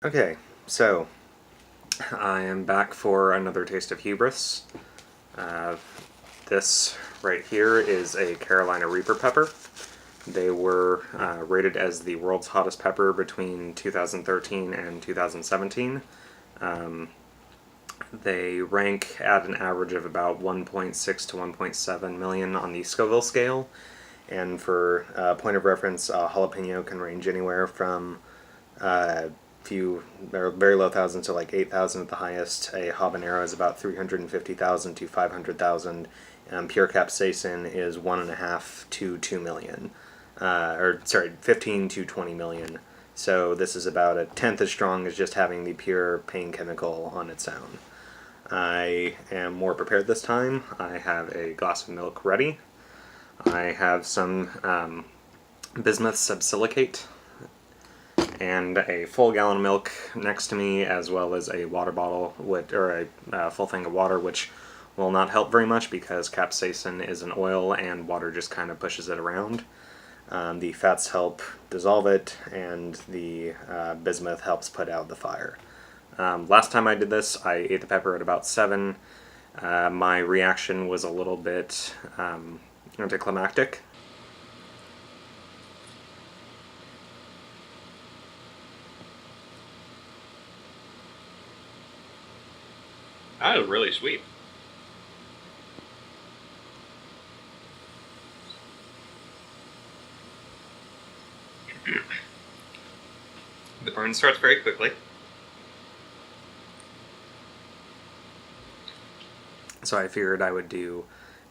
Okay, so I am back for another taste of hubris. This right here is a Carolina Reaper pepper. They were rated as the world's hottest pepper between 2013 and 2017. They rank at an average of about 1.6 to 1.7 million on the Scoville scale. And for point of reference, jalapeno can range anywhere from few very low thousands to like 8,000 at the highest. A habanero is about 350,000 to 500,000. Pure capsaicin is 1.5 to 2 million, or sorry, 15 to 20 million. So this is about a tenth as strong as just having the pure pain chemical on its own. I am more prepared this time. I have a glass of milk ready. I have some bismuth subsilicate and a full gallon of milk next to me, as well as a water bottle or a full thing of water, which will not help very much because capsaicin is an oil and water just kind of pushes it around. The fats help dissolve it, and the bismuth helps put out the fire. Last time I did this, I ate the pepper at about 7. My reaction was a little bit anticlimactic. That was really sweet. The burn starts very quickly. So I figured I would do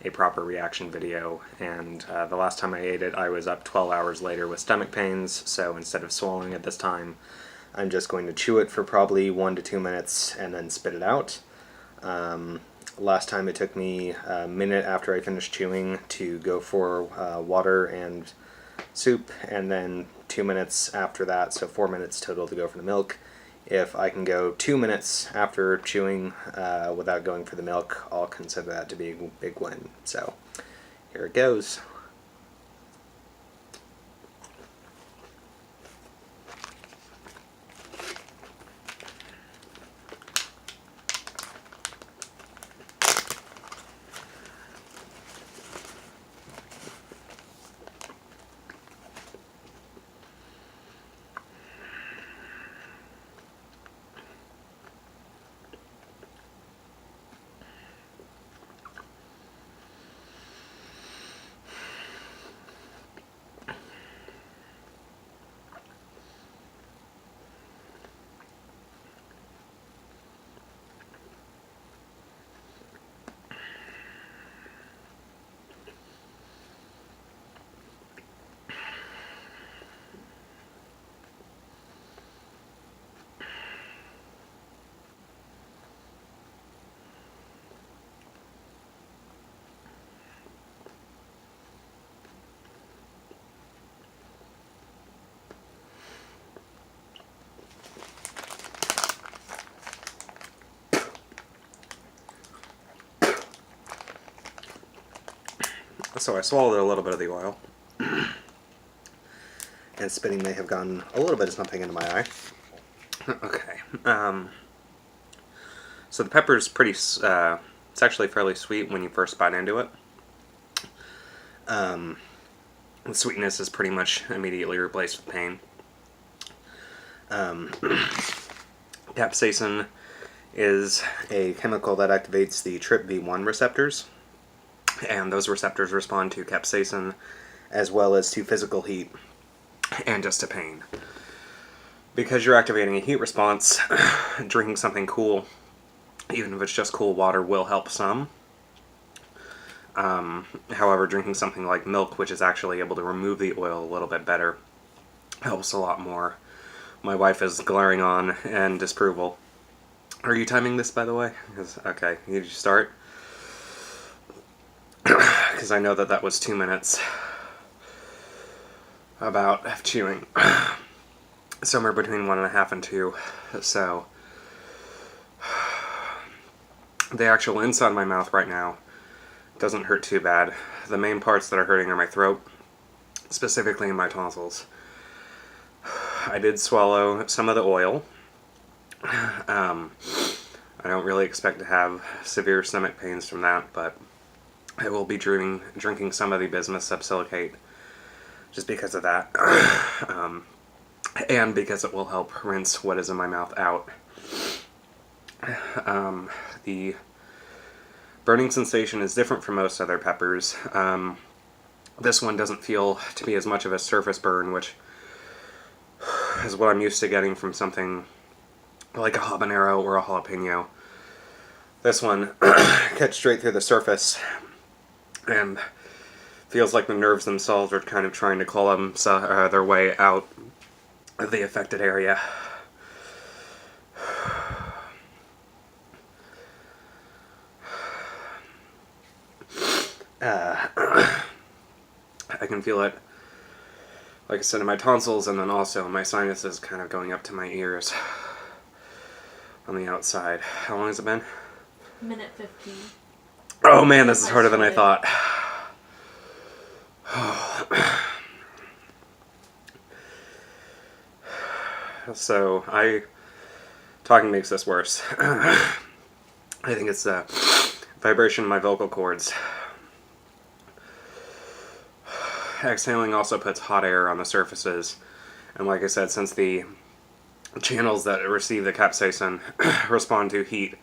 a proper reaction video, and the last time I ate it I was up 12 hours later with stomach pains, so instead of swallowing it this time, I'm just going to chew it for probably 1 to 2 minutes and then spit it out. Last time it took me a minute after I finished chewing to go for water and soup, and then 2 minutes after that, so 4 minutes total to go for the milk. If I can go 2 minutes after chewing without going for the milk, I'll consider that to be a big win. So here it goes. So I swallowed a little bit of the oil, and spitting may have gotten a little bit of something into my eye. Okay, so the pepper's pretty, it's actually fairly sweet when you first bite into it. The sweetness is pretty much immediately replaced with pain. Capsaicin is a chemical that activates the TRPV1 receptors, and those receptors respond to capsaicin as well as to physical heat and just to pain. Because you're activating a heat response, drinking something cool, even if it's just cool water, will help some. However, drinking something like milk, which is actually able to remove the oil a little bit better, helps a lot more. My wife is glaring on in disapproval. Are you timing this, by the way? Okay, you start? Because I know that that was 2 minutes about chewing. Somewhere between 1.5 and 2. So the actual inside of my mouth right now doesn't hurt too bad. The main parts that are hurting are my throat, specifically in my tonsils. I did swallow some of the oil, I don't really expect to have severe stomach pains from that, but I will be drinking some of the bismuth subsilicate just because of that. And because it will help rinse what is in my mouth out. The burning sensation is different from most other peppers. This one doesn't feel to be as much of a surface burn, which is what I'm used to getting from something like a habanero or a jalapeno. This one cuts straight through the surface and feels like the nerves themselves are kind of trying to claw their way out of the affected area. I can feel it, like I said, in my tonsils, and then also my sinuses kind of going up to my ears on the outside. How long has it been? Minute 15. Oh man, this is harder than I thought. So, talking makes this worse. I think it's the vibration in my vocal cords. Exhaling also puts hot air on the surfaces, and like I said, since the channels that receive the capsaicin respond to heat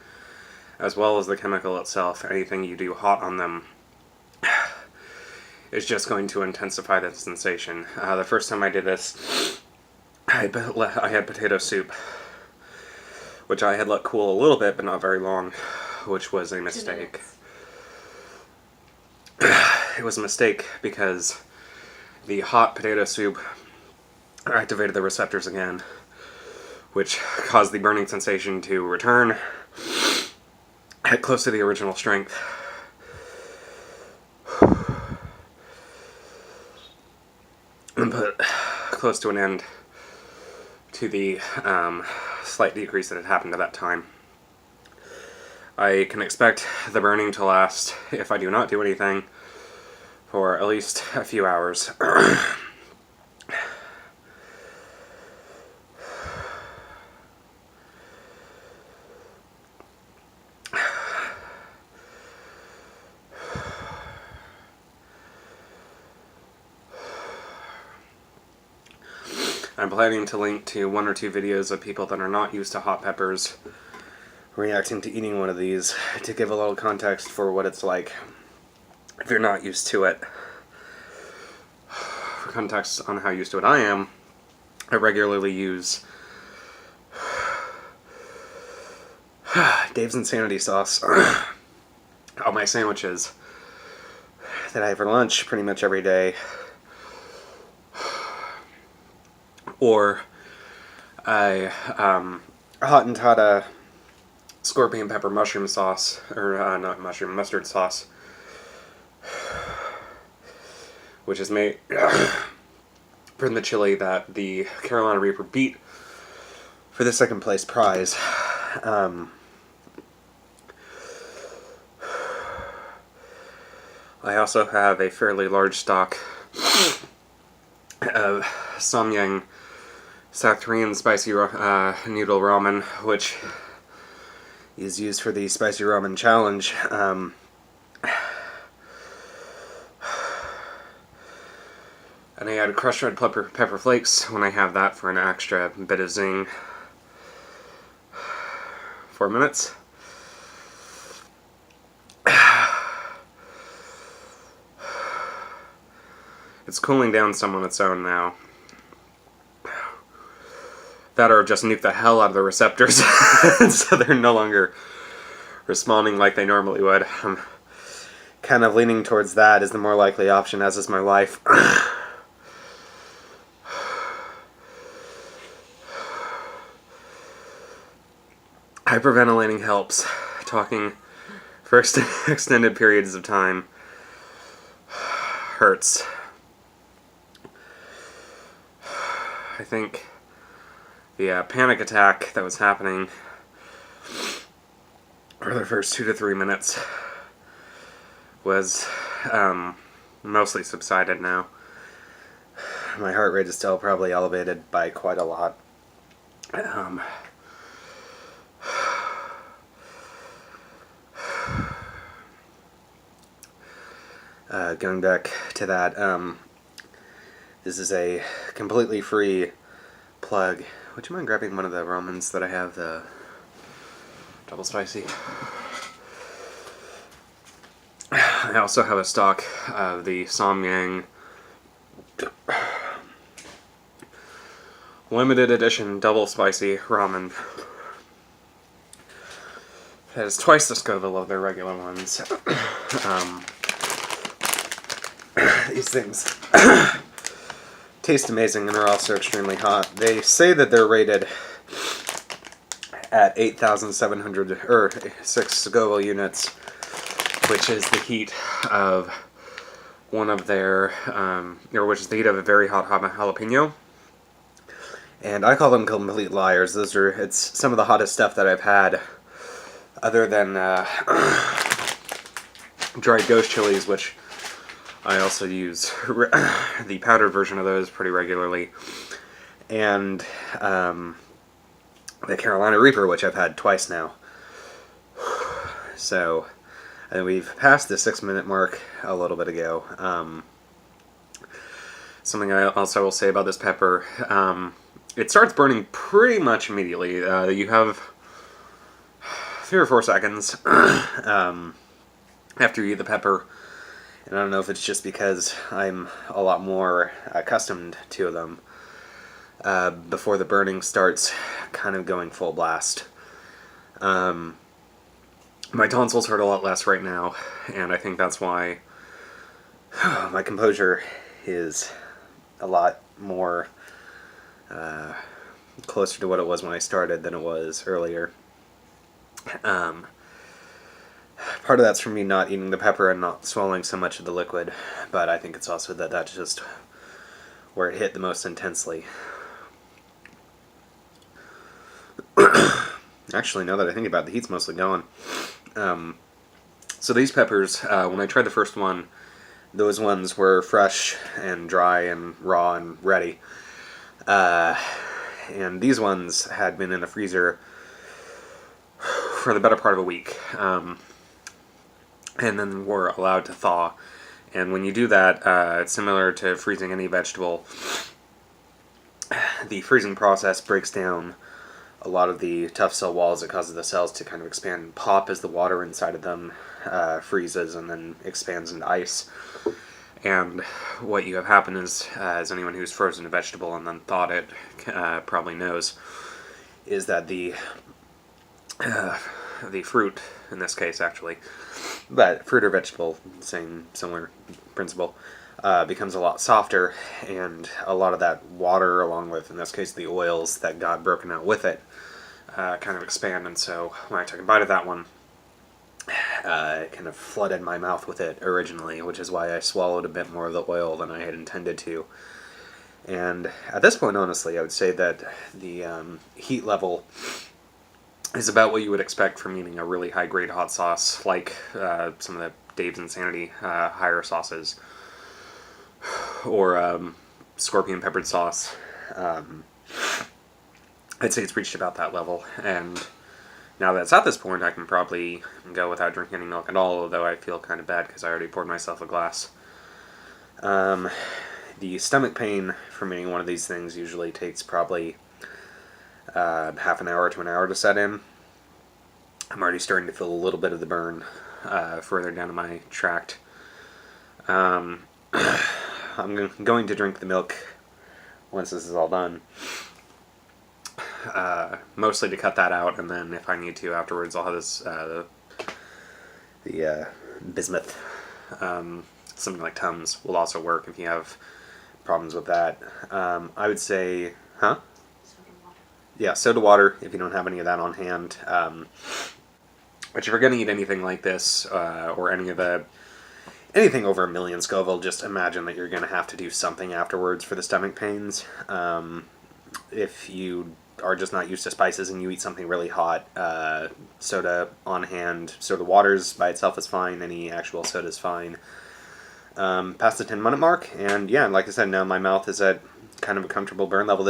as well as the chemical itself, anything you do hot on them is just going to intensify the sensation. The first time I did this, I had potato soup, which I had let cool a little bit but not very long, which was a mistake. It was a mistake because the hot potato soup activated the receptors again, which caused the burning sensation to return at close to the original strength. And put close to an end to the slight decrease that had happened at that time. I can expect the burning to last, if I do not do anything, for at least a few hours. I'm planning to link to 1 or 2 videos of people that are not used to hot peppers reacting to eating one of these to give a little context for what it's like if you're not used to it. For context on how used to it I am, I regularly use Dave's Insanity sauce on my sandwiches that I have for lunch pretty much every day. Or a Hottentotta scorpion pepper mushroom sauce, or not mushroom, mustard sauce, which is made from the chili that the Carolina Reaper beat for the 2nd place prize. I also have a fairly large stock of Samyang South Korean spicy noodle ramen, which is used for the spicy ramen challenge. And I add crushed red pepper flakes when I have that for an extra bit of zing. 4 minutes. It's cooling down some on its own now. That or just nuke the hell out of the receptors so they're no longer responding like they normally would. I'm kind of leaning towards that as the more likely option, as is my wife. Hyperventilating helps. Talking for extended periods of time hurts. I think the panic attack that was happening for the first 2 to 3 minutes was mostly subsided now. My heart rate is still probably elevated by quite a lot. going back to that, this is a completely free plug. Would you mind grabbing one of the ramens that I have, the double spicy? I also have a stock of the Samyang limited edition double spicy ramen. It has twice the scoville of their regular ones. These things taste amazing and are also extremely hot. They say that they're rated at 8,700 or 6 scoville units, which is the heat of one of their, or which is the heat of a very hot jalapeno. And I call them complete liars. It's some of the hottest stuff that I've had, other than dried ghost chilies, which I also use the powdered version of those pretty regularly, and the Carolina Reaper, which I've had twice now. So, and we've passed the 6-minute mark a little bit ago. Something I also will say about this pepper, it starts burning pretty much immediately. You have 3 or 4 seconds after you eat the pepper. And I don't know if it's just because I'm a lot more accustomed to them, before the burning starts kind of going full blast. My tonsils hurt a lot less right now, and I think that's why my composure is a lot more closer to what it was when I started than it was earlier. Part of that's from me not eating the pepper and not swallowing so much of the liquid, but I think it's also that that's just where it hit the most intensely. Actually, now that I think about it, the heat's mostly gone. So these peppers, when I tried the first one, those ones were fresh and dry and raw and ready. And these ones had been in the freezer for the better part of a week. And then were allowed to thaw. And when you do that, it's similar to freezing any vegetable. The freezing process breaks down a lot of the tough cell walls. It causes the cells to kind of expand and pop as the water inside of them freezes and then expands into ice. And what you have happen is, as anyone who's frozen a vegetable and then thawed it probably knows, is that the fruit, in this case actually, but fruit or vegetable, same similar principle, becomes a lot softer, and a lot of that water, along with, in this case, the oils that got broken out with it, kind of expand. And so when I took a bite of that one, it kind of flooded my mouth with it originally, which is why I swallowed a bit more of the oil than I had intended to. And at this point, honestly, I would say that the heat level is about what you would expect from eating a really high-grade hot sauce, like some of the Dave's Insanity higher sauces, or scorpion peppered sauce. I'd say it's reached about that level, and now that it's at this point, I can probably go without drinking any milk at all, although I feel kind of bad because I already poured myself a glass. The stomach pain from eating one of these things usually takes probably half an hour to an hour to set in. I'm already starting to feel a little bit of the burn further down in my tract. I'm going to drink the milk once this is all done. Mostly to cut that out, and then if I need to afterwards, I'll have this the bismuth. Something like Tums will also work if you have problems with that. I would say, Soda water. yeah, soda water if you don't have any of that on hand. But if you're going to eat anything like this, or anything over 1 million Scoville, just imagine that you're going to have to do something afterwards for the stomach pains. If you are just not used to spices and you eat something really hot, soda on hand, soda waters by itself is fine, any actual soda is fine. Past the 10-minute mark, and yeah, like I said, now my mouth is at kind of a comfortable burn level.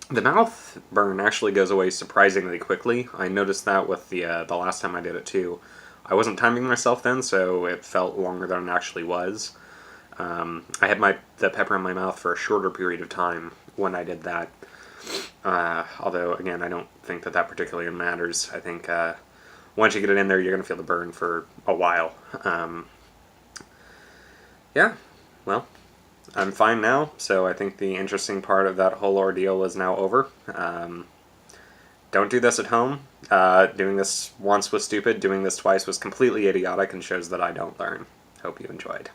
The mouth burn actually goes away surprisingly quickly. I noticed that with the last time I did it too, I wasn't timing myself then, so it felt longer than it actually was. I had the pepper in my mouth for a shorter period of time when I did that. Although, again, I don't think that particularly matters. I think once you get it in there, you're going to feel the burn for a while. Yeah, well, I'm fine now, so I think the interesting part of that whole ordeal is now over. Don't do this at home. Doing this once was stupid. Doing this twice was completely idiotic and shows that I don't learn. Hope you enjoyed.